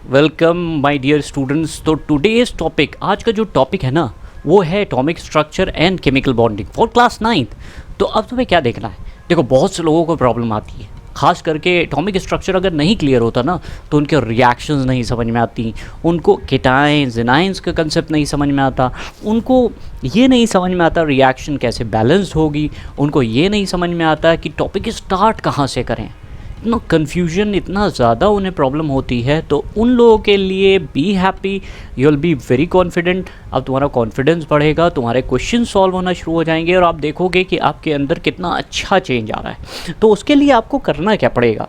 Welcome my dear students. तो today's topic, आज का जो टॉपिक है ना, वो है atomic structure and chemical bonding for class 9th। तो अब तुम्हें क्या देखना है, देखो बहुत से लोगों को प्रॉब्लम आती है, खास करके एटॉमिक स्ट्रक्चर अगर नहीं क्लियर होता ना तो उनके रिएक्शंस नहीं समझ में आती, उनको केटाइंस एनाइंस का कंसेप्ट नहीं समझ में आता, उनको ये नहीं समझ में आता रिएक्शन कैसे बैलेंस होगी, उनको ये नहीं समझ में आता कि टॉपिक स्टार्ट कहाँ से करें। इतना कन्फ्यूजन, इतना ज़्यादा उन्हें प्रॉब्लम होती है। तो उन लोगों के लिए be happy, you will be very confident. अब तुम्हारा कॉन्फिडेंस बढ़ेगा, तुम्हारे क्वेश्चन सॉल्व होना शुरू हो जाएंगे और आप देखोगे कि आपके अंदर कितना अच्छा चेंज आ रहा है। तो उसके लिए आपको करना क्या पड़ेगा,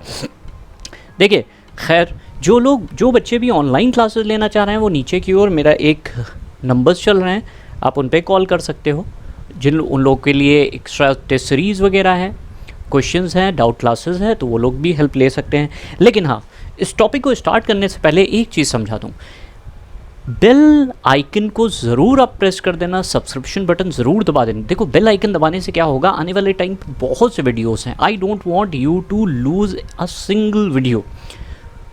देखिए खैर जो बच्चे भी ऑनलाइन क्लासेस लेना चाह रहे हैं वो नीचे की ओर मेरा एक नंबर्स चल रहे हैं, आप उन पर कॉल कर सकते हो। उन लोगों के लिए एक्स्ट्रा टेस्ट सीरीज़ वगैरह है, क्वेश्चंस हैं, डाउट क्लासेस हैं, तो वो लोग भी हेल्प ले सकते हैं। लेकिन हाँ, इस टॉपिक को स्टार्ट करने से पहले एक चीज़ समझा दूँ, बेल आइकन को ज़रूर आप प्रेस कर देना, सब्सक्रिप्शन बटन ज़रूर दबा देना। देखो बेल आइकन दबाने से क्या होगा, आने वाले टाइम बहुत से वीडियोस हैं, I don't want you to lose a single video.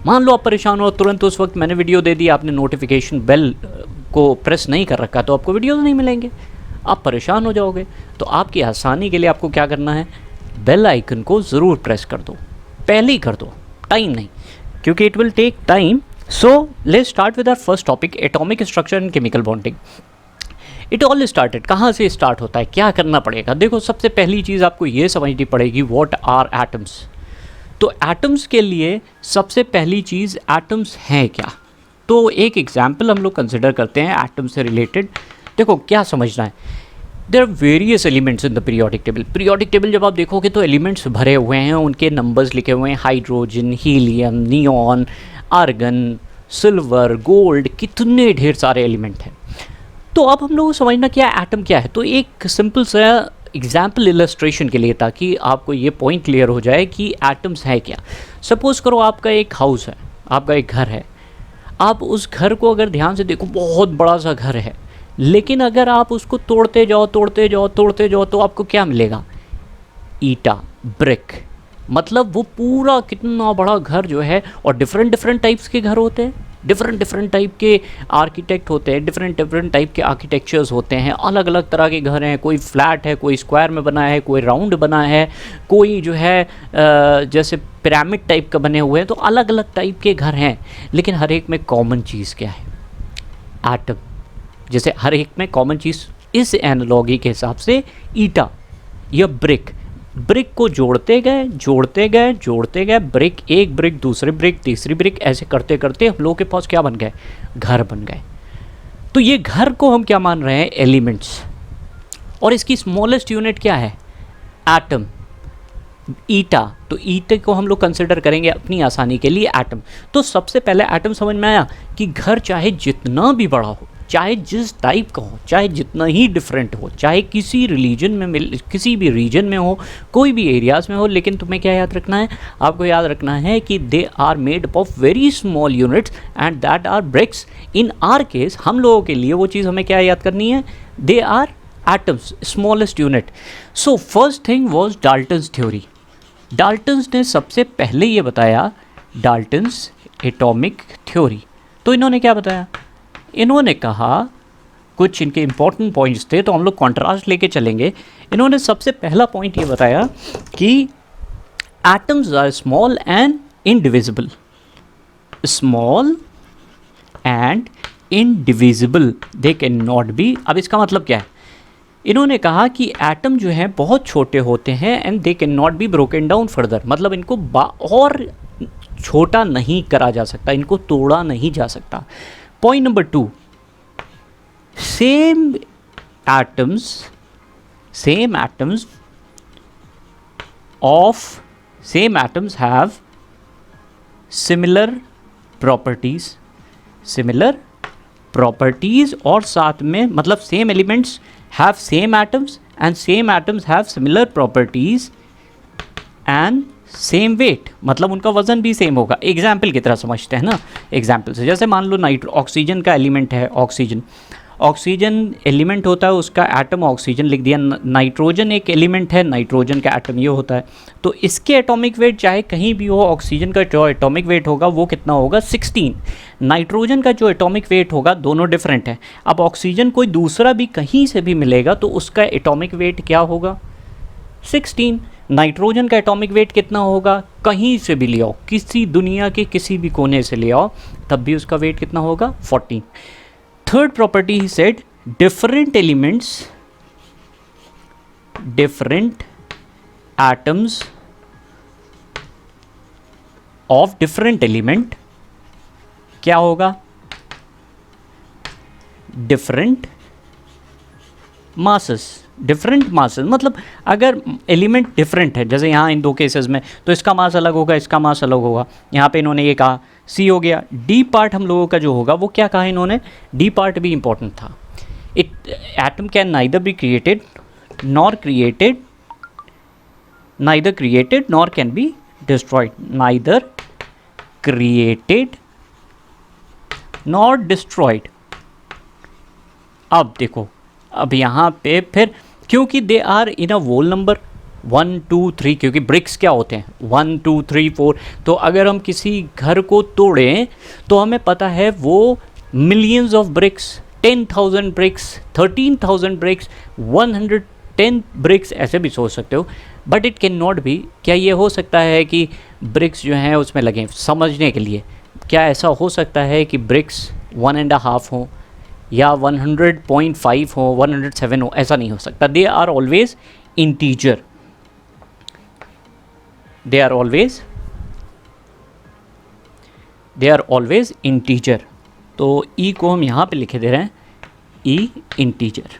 मान लो आप परेशान हो, तुरंत उस वक्त मैंने वीडियो दे दी, आपने नोटिफिकेशन बेल को प्रेस नहीं कर रखा, तो आपको वीडियोज़ नहीं मिलेंगे, आप परेशान हो जाओगे। तो आपकी आसानी के लिए आपको क्या करना है, बेल आइकन को ज़रूर प्रेस कर दो, पहले ही कर दो, टाइम नहीं, क्योंकि it will take time. So let's start with our first topic, atomic structure and chemical bonding. It all started, कहाँ से स्टार्ट होता है, क्या करना पड़ेगा। देखो सबसे पहली चीज़ आपको ये समझनी पड़ेगी, व्हाट आर एटम्स। तो एटम्स के लिए सबसे पहली चीज़, एटम्स हैं क्या। तो एक एग्जाम्पल हम लोग कंसिडर करते हैं एटम से रिलेटेड। देखो क्या समझना है, there are various elements in the periodic table. Periodic table जब आप देखोगे तो एलिमेंट्स भरे हुए हैं, उनके नंबर्स लिखे हुए हैं, hydrogen, helium, neon, argon, silver, gold, कितने ढेर सारे एलिमेंट हैं। तो अब हम लोग को समझना क्या एटम क्या है। तो एक सिंपल सा एग्जाम्पल इलस्ट्रेशन के लिए, ताकि आपको ये पॉइंट क्लियर हो जाए कि एटम्स है क्या। सपोज़ करो आपका एक हाउस है, आपका एक घर है, आप उस घर को अगर ध्यान से देखो बहुत बड़ा सा घर है, लेकिन अगर आप उसको तोड़ते जाओ तो आपको क्या मिलेगा, ईटा, ब्रिक। मतलब वो पूरा कितना बड़ा घर जो है, और डिफरेंट टाइप्स के घर होते हैं, डिफरेंट टाइप के आर्किटेक्ट होते हैं, डिफरेंट टाइप के आर्किटेक्चर्स होते हैं, अलग अलग तरह के घर हैं, कोई फ्लैट है, कोई स्क्वायर में बना है, कोई राउंड बना है, कोई जो है जैसे पिरामिड टाइप का बने हुए हैं। तो अलग अलग टाइप के घर हैं, लेकिन हर एक में कॉमन चीज़ क्या है, एटम। जैसे हर एक में कॉमन चीज़, इस एनालॉजी के हिसाब से ईटा या ब्रिक को जोड़ते गए, ब्रिक, एक ब्रिक, दूसरी ब्रिक, तीसरी ब्रिक, ऐसे करते करते हम लोगों के पास क्या बन गए, घर बन गए। तो ये घर को हम क्या मान रहे हैं, एलिमेंट्स। और इसकी स्मॉलेस्ट यूनिट क्या है, एटम, ईटा। तो ईटे को हम लोग कंसिडर करेंगे अपनी आसानी के लिए एटम। तो सबसे पहले एटम समझ में आया कि घर चाहे जितना भी बड़ा हो, चाहे जिस टाइप का हो, चाहे जितना ही डिफरेंट हो, चाहे किसी रिलीजन में किसी भी रीजन में हो, कोई भी एरियाज़ में हो, लेकिन तुम्हें क्या याद रखना है, आपको याद रखना है कि they are made up of very small units and that are bricks. In our case, हम लोगों के लिए वो चीज़ हमें क्या याद करनी है, they are atoms, smallest unit. So first thing was Dalton's theory. Dalton's ने सबसे पहले ये बताया, डाल्टन्स एटॉमिक थ्योरी। तो इन्होंने क्या बताया, इन्होंने कहा, कुछ इनके इंपॉर्टेंट पॉइंट्स थे, तो हम लोग कॉन्ट्रास्ट लेके चलेंगे। इन्होंने सबसे पहला पॉइंट ये बताया कि atoms are small and indivisible, small and indivisible, they can not be. अब इसका मतलब क्या है, इन्होंने कहा कि एटम जो है बहुत छोटे होते हैं and they can not be broken down further, मतलब इनको और छोटा नहीं करा जा सकता, इनको तोड़ा नहीं जा सकता। Point number 2, same atoms have similar properties, और साथ में मतलब same elements have same atoms and same atoms have similar properties and same weight, मतलब उनका वजन भी सेम होगा। एग्जाम्पल की तरह समझते हैं ना, एग्जाम्पल से जैसे मान लो ऑक्सीजन का एलिमेंट है, ऑक्सीजन एलिमेंट होता है, उसका एटम ऑक्सीजन लिख दिया, नाइट्रोजन एक एलिमेंट है, नाइट्रोजन का एटम ये होता है। तो इसके एटॉमिक वेट चाहे कहीं भी हो, ऑक्सीजन का जो एटॉमिक वेट होगा वो कितना होगा 16, नाइट्रोजन का जो एटॉमिक वेट होगा, दोनों डिफरेंट है। अब ऑक्सीजन कोई दूसरा भी कहीं से भी मिलेगा तो उसका एटॉमिक वेट क्या होगा 16, नाइट्रोजन का एटॉमिक वेट कितना होगा, कहीं से भी ले आओ, किसी दुनिया के किसी भी कोने से ले आओ, तब भी उसका वेट कितना होगा 14। Third property he said different elements, different atoms of different element क्या होगा, डिफरेंट मासेस, डिफरेंट मासेस मतलब अगर एलिमेंट डिफरेंट है, जैसे यहाँ इन दो केसेस में, तो इसका मास अलग होगा, इसका मास अलग होगा। यहाँ पे इन्होंने ये कहा सी हो गया। डी पार्ट हम लोगों का जो होगा वो क्या कहा इन्होंने, डी पार्ट भी इंपॉर्टेंट था। It atom can neither be created nor created, neither created nor can be destroyed, neither created nor destroyed. अब देखो, अब यहाँ पे फिर क्योंकि they are in a wall number 1 2 3, क्योंकि ब्रिक्स क्या होते हैं 1 2 3 4, तो अगर हम किसी घर को तोड़ें तो हमें पता है वो millions of bricks, 10,000 bricks, 13,000 bricks, 110 bricks, ऐसे भी सोच सकते हो। But it can not be, क्या ये हो सकता है कि ब्रिक्स जो हैं उसमें लगें समझने के लिए, क्या ऐसा हो सकता है कि ब्रिक्स 1.5 हो या 100.5 हो, 107 हो, ऐसा नहीं हो सकता। They are always integer, they are always integer. तो ई को हम यहाँ पे लिखे दे रहे हैं, ई integer.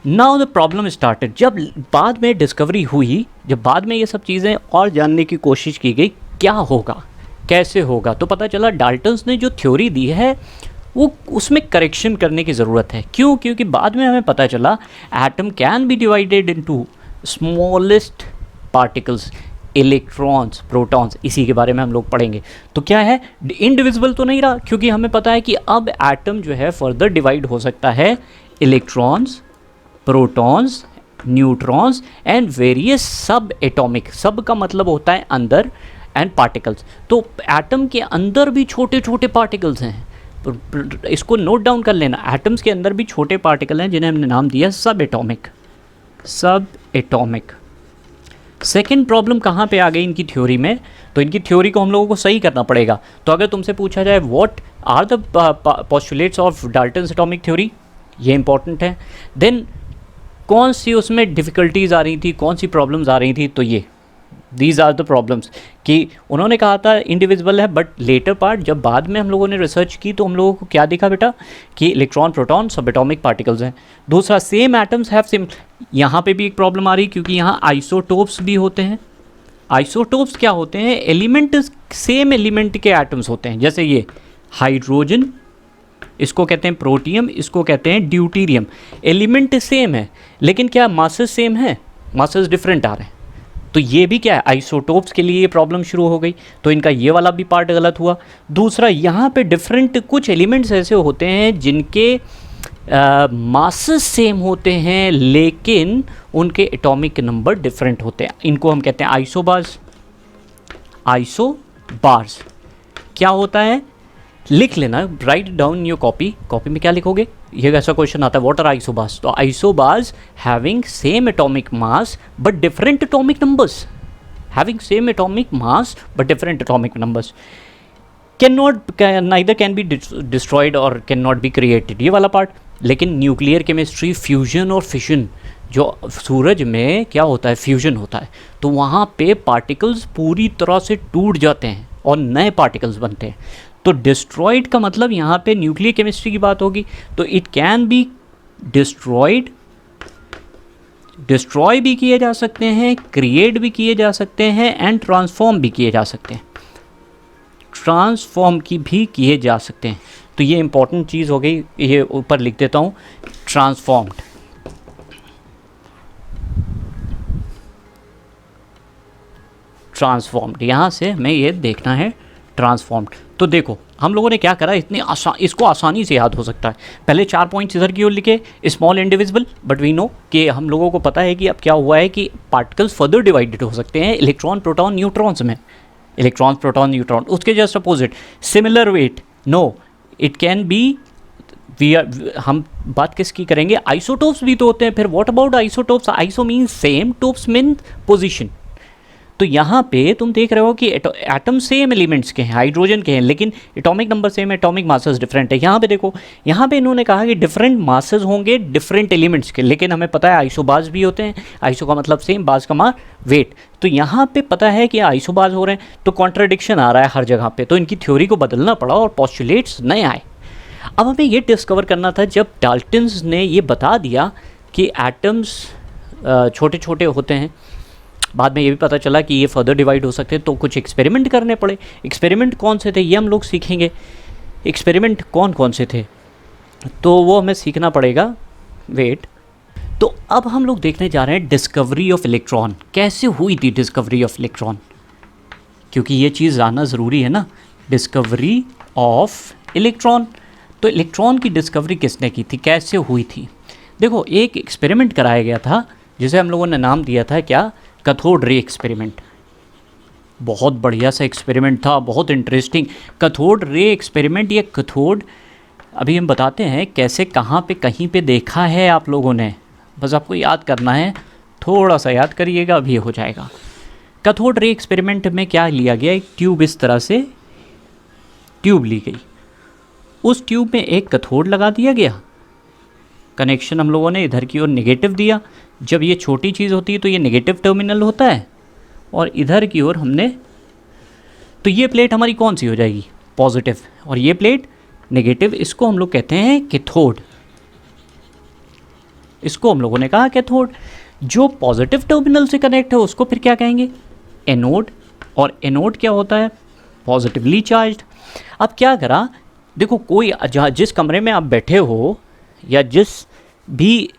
Now the problem started, जब बाद में डिस्कवरी हुई, जब बाद में ये सब चीज़ें और जानने की कोशिश की गई क्या होगा कैसे होगा, तो पता चला डाल्टन्स ने जो थ्योरी दी है वो उसमें करेक्शन करने की ज़रूरत है। क्यों? क्योंकि बाद में हमें पता चला atom can be divided into smallest particles, electrons, protons, इसी के बारे में हम लोग पढ़ेंगे। तो क्या है, इनडिविजिबल तो नहीं रहा, क्योंकि हमें पता है कि अब एटम जो है फर्दर डिवाइड हो सकता है electrons, protons, neutrons and various सब एटॉमिक, सब का मतलब होता है अंदर, एंड पार्टिकल्स। तो एटम के अंदर भी छोटे छोटे पार्टिकल्स हैं, इसको नोट डाउन कर लेना, एटम्स के अंदर भी छोटे पार्टिकल हैं जिन्हें हमने नाम दिया सब एटॉमिक, सब एटॉमिक। सेकेंड प्रॉब्लम कहाँ पे आ गई इनकी थ्योरी में, तो इनकी थ्योरी को हम लोगों को सही करना पड़ेगा। तो अगर तुमसे पूछा जाए what are the postulates of Dalton's atomic theory, ये इंपॉर्टेंट है। देन कौन सी उसमें डिफ़िकल्टीज आ रही थी, कौन सी प्रॉब्लम्स आ रही थी, तो ये दीज आर द प्रॉब्लम्स कि उन्होंने कहा था इंडिविजिबल है, बट लेटर पार्ट जब बाद में हम लोगों ने रिसर्च की तो हम लोगों को क्या दिखा बेटा कि इलेक्ट्रॉन, प्रोटॉन, सब एटॉमिक पार्टिकल्स हैं। दूसरा, सेम एटम्स हैव सेम, यहाँ पे भी एक प्रॉब्लम आ रही क्योंकि यहाँ आइसोटोप्स भी होते हैं। आइसोटोप्स क्या होते हैं, एलिमेंट सेम एलिमेंट के एटम्स होते हैं, जैसे ये हाइड्रोजन, इसको कहते हैं प्रोटियम, इसको कहते हैं ड्यूटीरियम। एलिमेंट सेम है लेकिन क्या मासेस सेम है, मासेस डिफरेंट आ रहे हैं। तो ये भी क्या है, आइसोटोप्स के लिए ये प्रॉब्लम शुरू हो गई, तो इनका ये वाला भी पार्ट गलत हुआ। दूसरा, यहाँ पे डिफरेंट कुछ एलिमेंट्स ऐसे होते हैं जिनके मासेस सेम होते हैं लेकिन उनके एटॉमिक नंबर डिफरेंट होते हैं, इनको हम कहते हैं आइसोबार्स। आइसोबार्स क्या होता है, लिख लेना, write down your copy, copy में क्या लिखोगे, ये ऐसा क्वेश्चन आता है व्हाट आर आइसोबार्स, तो isobars having same atomic mass but different atomic numbers, having same atomic mass but different atomic numbers, neither can be destroyed और कैन नॉट बी क्रिएटेड, ये वाला पार्ट। लेकिन न्यूक्लियर केमिस्ट्री, फ्यूजन और fission, जो सूरज में क्या होता है, फ्यूजन होता है, तो वहाँ पे पार्टिकल्स पूरी तरह से टूट जाते हैं और नए पार्टिकल्स बनते हैं। तो डिस्ट्रॉयड का मतलब यहाँ पे न्यूक्लियर केमिस्ट्री की बात होगी, तो it can be destroyed, destroy भी किए जा सकते हैं, क्रिएट भी किए जा सकते हैं एंड ट्रांसफॉर्म भी किए जा सकते हैं, ट्रांसफॉर्म की भी किए जा सकते हैं। तो ये इंपॉर्टेंट चीज़ हो गई, ये ऊपर लिख देता हूँ, ट्रांसफॉर्म्ड। ट्रांसफॉर्म्ड यहाँ से हमें ये देखना है, ट्रांसफॉर्म्ड। तो देखो हम लोगों ने क्या करा, इसको आसानी से याद हो सकता है। पहले 4 पॉइंट्स इधर की ओर लिखे, small indivisible, but we know कि हम लोगों को पता है कि अब क्या हुआ है कि पार्टिकल्स फर्दर डिवाइडेड हो सकते हैं इलेक्ट्रॉन प्रोटॉन न्यूट्रॉन्स में, इलेक्ट्रॉन प्रोटॉन न्यूट्रॉन। उसके just opposite similar weight, no it can be, हम बात किसकी करेंगे, आइसोटोप्स भी तो होते हैं। फिर what about isotopes, iso means same, topes mean position. तो यहाँ पे तुम देख रहे हो कि एटम सेम एलिमेंट्स के हैं, हाइड्रोजन के हैं, लेकिन एटॉमिक नंबर सेम है, एटॉमिक मासेस डिफरेंट है। यहाँ पे देखो, यहाँ पे इन्होंने कहा कि डिफरेंट मासेस होंगे डिफरेंट एलिमेंट्स के, लेकिन हमें पता है आइसोबाज भी होते हैं। आइसो का मतलब सेम, बाज का मान वेट। तो यहाँ पे पता है कि आइसोबाज हो रहे हैं, तो कॉन्ट्राडिक्शन आ रहा है हर जगह पे, तो इनकी थ्योरी को बदलना पड़ा और पॉस्टुलेट्स नए आए। अब हमें ये डिस्कवर करना था, जब डाल्टन्स ने ये बता दिया कि एटम्स छोटे छोटे होते हैं, बाद में ये भी पता चला कि ये फर्दर डिवाइड हो सकते हैं, तो कुछ एक्सपेरिमेंट करने पड़े। एक्सपेरिमेंट कौन से थे ये हम लोग सीखेंगे। एक्सपेरिमेंट कौन कौन से थे तो वो हमें सीखना पड़ेगा, वेट। तो अब हम लोग देखने जा रहे हैं डिस्कवरी ऑफ इलेक्ट्रॉन। कैसे हुई थी डिस्कवरी ऑफ इलेक्ट्रॉन, क्योंकि ये चीज़ जानना ज़रूरी है ना। डिस्कवरी ऑफ इलेक्ट्रॉन, तो इलेक्ट्रॉन की डिस्कवरी किसने की थी, कैसे हुई थी। देखो एक एक्सपेरिमेंट कराया गया था जिसे हम लोगों ने नाम दिया था क्या, कैथोड रे एक्सपेरिमेंट। बहुत बढ़िया सा एक्सपेरिमेंट था, बहुत इंटरेस्टिंग कैथोड रे एक्सपेरिमेंट। ये कैथोड अभी हम बताते हैं कैसे, कहाँ पे, कहीं पे देखा है आप लोगों ने, बस आपको याद करना है, थोड़ा सा याद करिएगा अभी हो जाएगा। कैथोड रे एक्सपेरिमेंट में क्या लिया गया, एक ट्यूब, इस तरह से ट्यूब ली गई, उस ट्यूब में एक कैथोड लगा दिया गया, कनेक्शन हम लोगों ने इधर की ओर नेगेटिव दिया। जब ये छोटी चीज़ होती है तो ये नेगेटिव टर्मिनल होता है, और इधर की ओर हमने, तो ये प्लेट हमारी कौन सी हो जाएगी, पॉजिटिव, और ये प्लेट नेगेटिव। इसको हम लोग कहते हैं कैथोड, इसको हम लोगों ने कहा कैथोड। जो पॉजिटिव टर्मिनल से कनेक्ट है उसको फिर क्या कहेंगे, एनोड। और एनोड क्या होता है, पॉजिटिवली चार्ज्ड। अब क्या करा, देखो कोई जिस कमरे में आप बैठे हो या जिस भी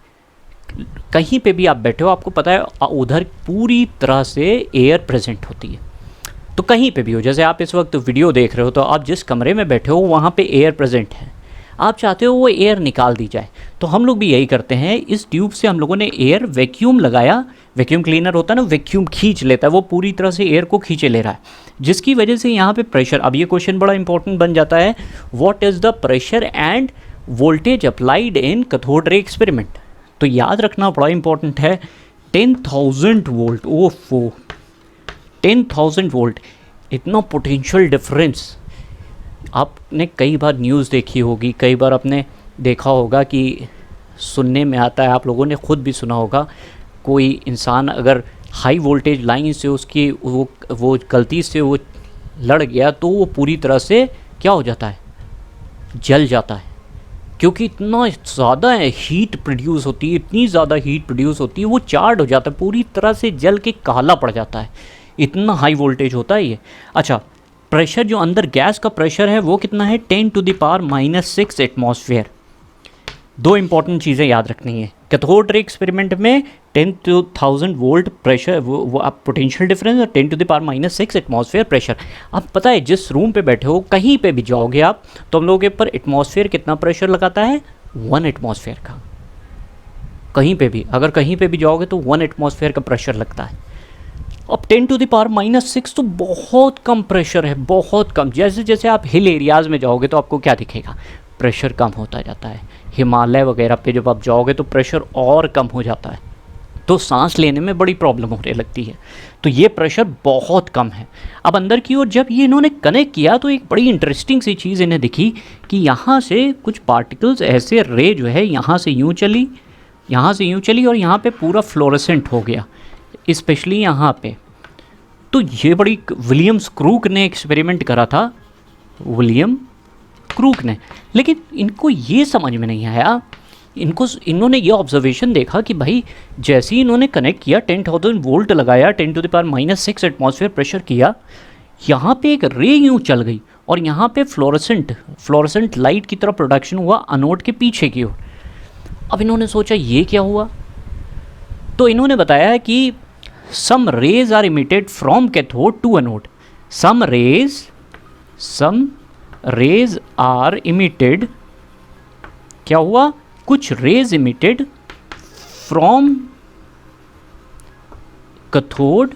कहीं पे भी आप बैठे हो, आपको पता है उधर पूरी तरह से एयर प्रेजेंट होती है। तो कहीं पे भी हो, जैसे आप इस वक्त वीडियो देख रहे हो, तो आप जिस कमरे में बैठे हो वहाँ पे एयर प्रेजेंट है, आप चाहते हो वो एयर निकाल दी जाए। तो हम लोग भी यही करते हैं, इस ट्यूब से हम लोगों ने एयर वैक्यूम लगाया, वैक्यूम क्लीनर होता है ना, वैक्यूम खींच लेता है, वो पूरी तरह से एयर को खींचे ले रहा है, जिसकी वजह से यहाँ पे प्रेशर, अब ये क्वेश्चन बड़ा इंपॉर्टेंट बन जाता है, what is the pressure end voltage applied in cathode ray experiment. तो याद रखना बड़ा इंपॉर्टेंट है, 10,000 वोल्ट, ओफो 10,000 वोल्ट, इतना पोटेंशियल डिफरेंस। आपने कई बार न्यूज़ देखी होगी, कई बार आपने देखा होगा कि सुनने में आता है, आप लोगों ने खुद भी सुना होगा, कोई इंसान अगर हाई वोल्टेज लाइन से उसकी वो गलती से वो लड़ गया तो वो पूरी तरह से क्या हो जाता है, जल जाता है, क्योंकि इतना ज़्यादा हीट प्रोड्यूस होती है, इतनी ज़्यादा हीट प्रोड्यूस होती है, वो चार्ड हो जाता है, पूरी तरह से जल के काला पड़ जाता है, इतना हाई वोल्टेज होता है ये। अच्छा, प्रेशर जो अंदर गैस का प्रेशर है वो कितना है, 10⁻⁻6 एटमॉस्फेयर। दो इंपॉर्टेंट चीज़ें याद रखनी है, कैथोड रे एक्सपेरिमेंट में 10,000 वोल्ट प्रेशर, वो आप पोटेंशियल डिफरेंस, और 10⁻⁻6 एटमॉस्फेयर प्रेशर। अब पता है जिस रूम पे बैठे हो, कहीं पे भी जाओगे आप, तो हम लोगों के ऊपर एटमॉस्फेयर कितना प्रेशर लगाता है, 1 एटमॉस्फेयर का। कहीं पे भी, अगर कहीं पे भी जाओगे तो 1 एटमॉस्फेयर का प्रेशर लगता है। अब 10⁻⁻6 तो बहुत कम प्रेशर है, बहुत कम। जैसे जैसे आप हिल एरियाज़ में जाओगे तो आपको क्या दिखेगा, प्रेशर कम होता जाता है। हिमालय वगैरह पे जब आप जाओगे तो प्रेशर और कम हो जाता है, तो सांस लेने में बड़ी प्रॉब्लम होने लगती है। तो ये प्रेशर बहुत कम है। अब अंदर की ओर जब ये इन्होंने कनेक्ट किया तो एक बड़ी इंटरेस्टिंग सी चीज़ इन्हें दिखी कि यहाँ से कुछ पार्टिकल्स, ऐसे रे जो है यहाँ से यूँ चली, यहाँ से यूँ चली, और यहाँ पे पूरा फ्लोरेसेंट हो गया, स्पेशली यहाँ पे। तो ये बड़ी, विलियम्स क्रूक ने एक्सपेरिमेंट करा था, विलियम क्रूक ने, लेकिन इनको ये समझ में नहीं आया, इन्होंने ये ऑब्जर्वेशन देखा कि भाई जैसे ही इन्होंने कनेक्ट किया, 10,000 वोल्ट लगाया, 10⁻⁻6 एटमॉस्फेयर प्रेशर किया, यहाँ पे एक रे यूँ चल गई और यहाँ पे फ्लोरेसेंट लाइट की तरह प्रोडक्शन हुआ एनोड के पीछे की ओर। अब इन्होंने सोचा ये क्या हुआ, तो इन्होंने बताया कि some rays are emitted from cathode to anode, some some rays are emitted, क्या हुआ, कुछ rays emitted from cathode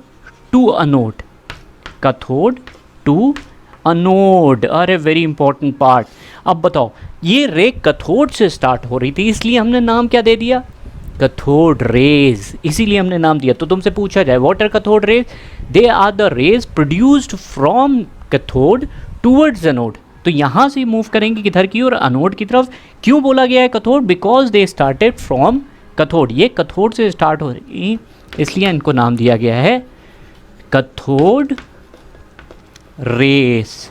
to anode, cathode to anode. अरे वेरी इंपॉर्टेंट पार्ट। अब बताओ, ये रे कैथोड से स्टार्ट हो रही थी, इसलिए हमने नाम क्या दे दिया, कैथोड रेज, इसीलिए हमने नाम दिया। तो तुमसे पूछा जाए what are cathode rays, they are the rays produced from cathode towards anode. तो यहाँ से मूव करेंगे किधर की ओर, एनोड की तरफ। क्यों बोला गया है cathode, because they started from cathode, ये कैथोड से स्टार्ट हो रही, इसलिए इनको नाम दिया गया है कैथोड रेस।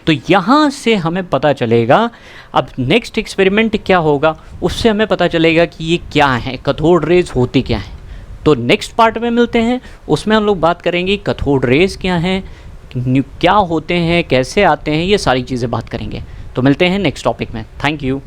तो यहाँ से हमें पता चलेगा, अब नेक्स्ट एक्सपेरिमेंट क्या होगा उससे हमें पता चलेगा कि ये क्या है, कैथोड रेज होती क्या है। तो नेक्स्ट पार्ट में मिलते हैं, उसमें हम लोग बात करेंगे कैथोड रेज क्या हैं, क्या होते हैं, कैसे आते हैं, ये सारी चीज़ें बात करेंगे। तो मिलते हैं नेक्स्ट टॉपिक में। Thank you.